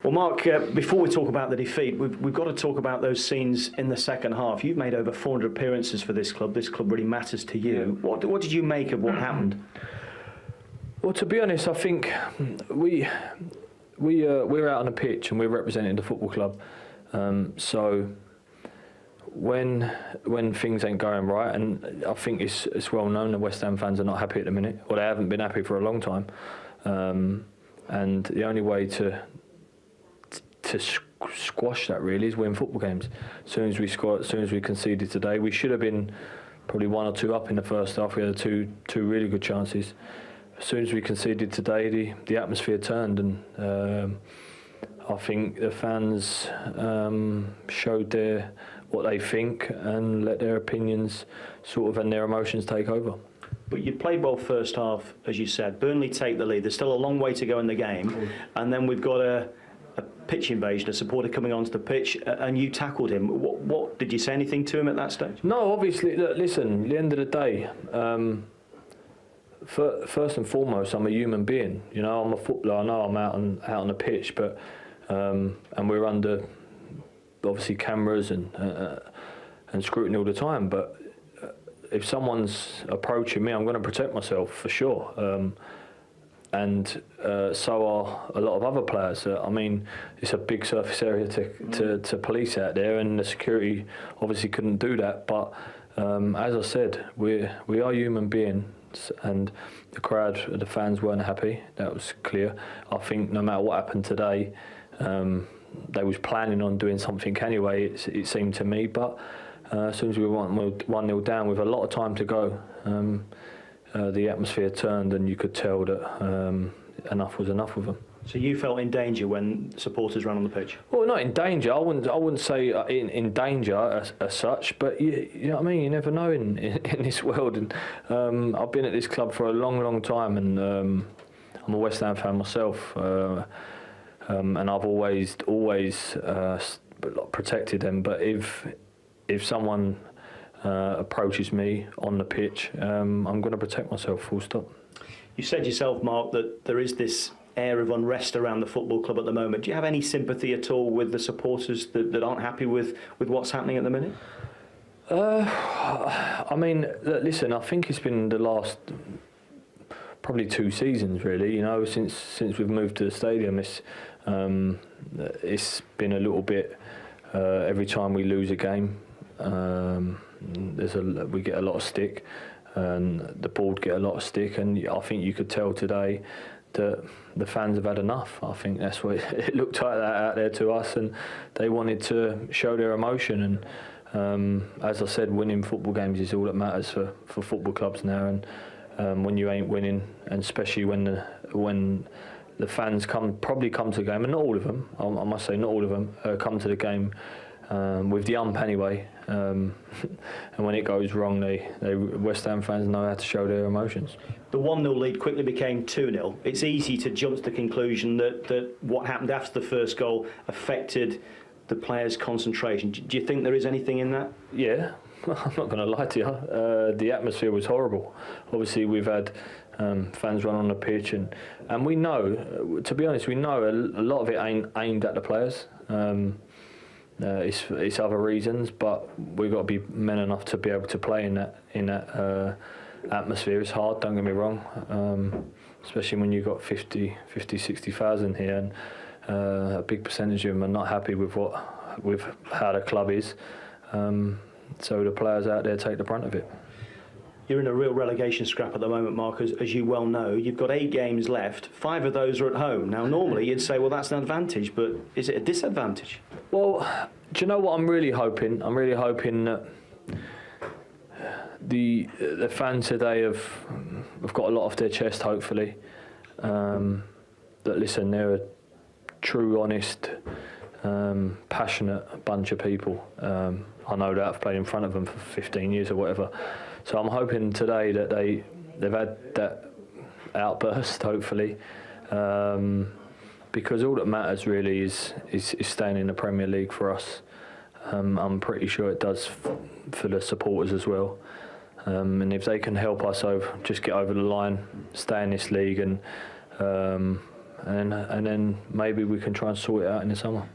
Well, Mark, before we talk about the defeat, we've got to talk about those scenes in the second half. You've made over 400 appearances for this club. This club really matters to you. Yeah. What did you make of what happened? Well, to be honest, I think we're out on the pitch and we're representing the football club. So when things ain't going right, and I think it's well known that West Ham fans are not happy at the minute, or they haven't been happy for a long time. And the only way to squash that really is win football games. As soon as we conceded today, we should have been probably 1 or 2 up in the first half. We had two really good chances. As soon as we conceded today, the atmosphere turned, and I think the fans showed what they think and let their opinions and their emotions take over. But you played well first half, as you said. Burnley take the lead. There's still a long way to go in the game, and then we've got a pitch invasion, a supporter coming onto the pitch, and you tackled him. What did you say anything to him at that stage? No, obviously. Look, listen. At the end of the day, first and foremost, I'm a human being. You know, I'm a footballer. I know I'm out on the pitch, but and we're under obviously cameras and scrutiny all the time. But if someone's approaching me, I'm going to protect myself for sure. And so are a lot of other players. I mean, it's a big surface area to police out there, and the security obviously couldn't do that. But as I said, we are human beings, and the crowd, the fans weren't happy. That was clear. I think no matter what happened today, they was planning on doing something anyway. It seemed to me, but as soon as we were 1-0 down with a lot of time to go, the atmosphere turned, and you could tell that enough was enough with them. So you felt in danger when supporters ran on the pitch? Well, not in danger. I wouldn't say in danger as such, but you know what I mean. You never know in this world. And I've been at this club for a long time, and I'm a West Ham fan myself, and I've always protected them. But if someone approaches me on the pitch, I'm going to protect myself, full stop. You said yourself, Mark, that there is this air of unrest around the football club at the moment. Do you have any sympathy at all with the supporters that aren't happy with what's happening at the minute? I mean, listen, I think it's been the last probably 2 seasons, really. You know, since we've moved to the stadium, it's been a little bit. Every time we lose a game, we get a lot of stick, and the board get a lot of stick, and I think you could tell today that the fans have had enough. I think that's what it looked like that out there to us, and they wanted to show their emotion. And as I said, winning football games is all that matters for football clubs now. And when you ain't winning, and especially when the fans probably come to the game, and not all of them, I must say not all of them, come to the game with the ump anyway. And when it goes wrong, West Ham fans know how to show their emotions. The 1-0 lead quickly became 2-0. It's easy to jump to the conclusion that what happened after the first goal affected the players' concentration. Do you think there is anything in that? Yeah, I'm not going to lie to you. The atmosphere was horrible. Obviously, we've had fans run on the pitch, and we know, to be honest, we know a lot of it ain't aimed at the players. It's other reasons, but we've got to be men enough to be able to play in that atmosphere. It's hard, don't get me wrong, especially when you've got 60,000 here, and a big percentage of them are not happy with how the club is. So the players out there take the brunt of it. You're in a real relegation scrap at the moment, Mark, as you well know. You've got 8 games left. 5 of those are at home. Now, normally you'd say, well, that's an advantage, but is it a disadvantage? Well, do you know what I'm really hoping? I'm really hoping that the fans today have got a lot off their chest, hopefully. That, listen, they're a true, honest, passionate bunch of people. I know that I've played in front of them for 15 years or whatever. So I'm hoping today that they've had that outburst, hopefully, because all that matters really is staying in the Premier League for us. I'm pretty sure it does for the supporters as well. And if they can help us just get over the line, stay in this league, and and then maybe we can try and sort it out in the summer.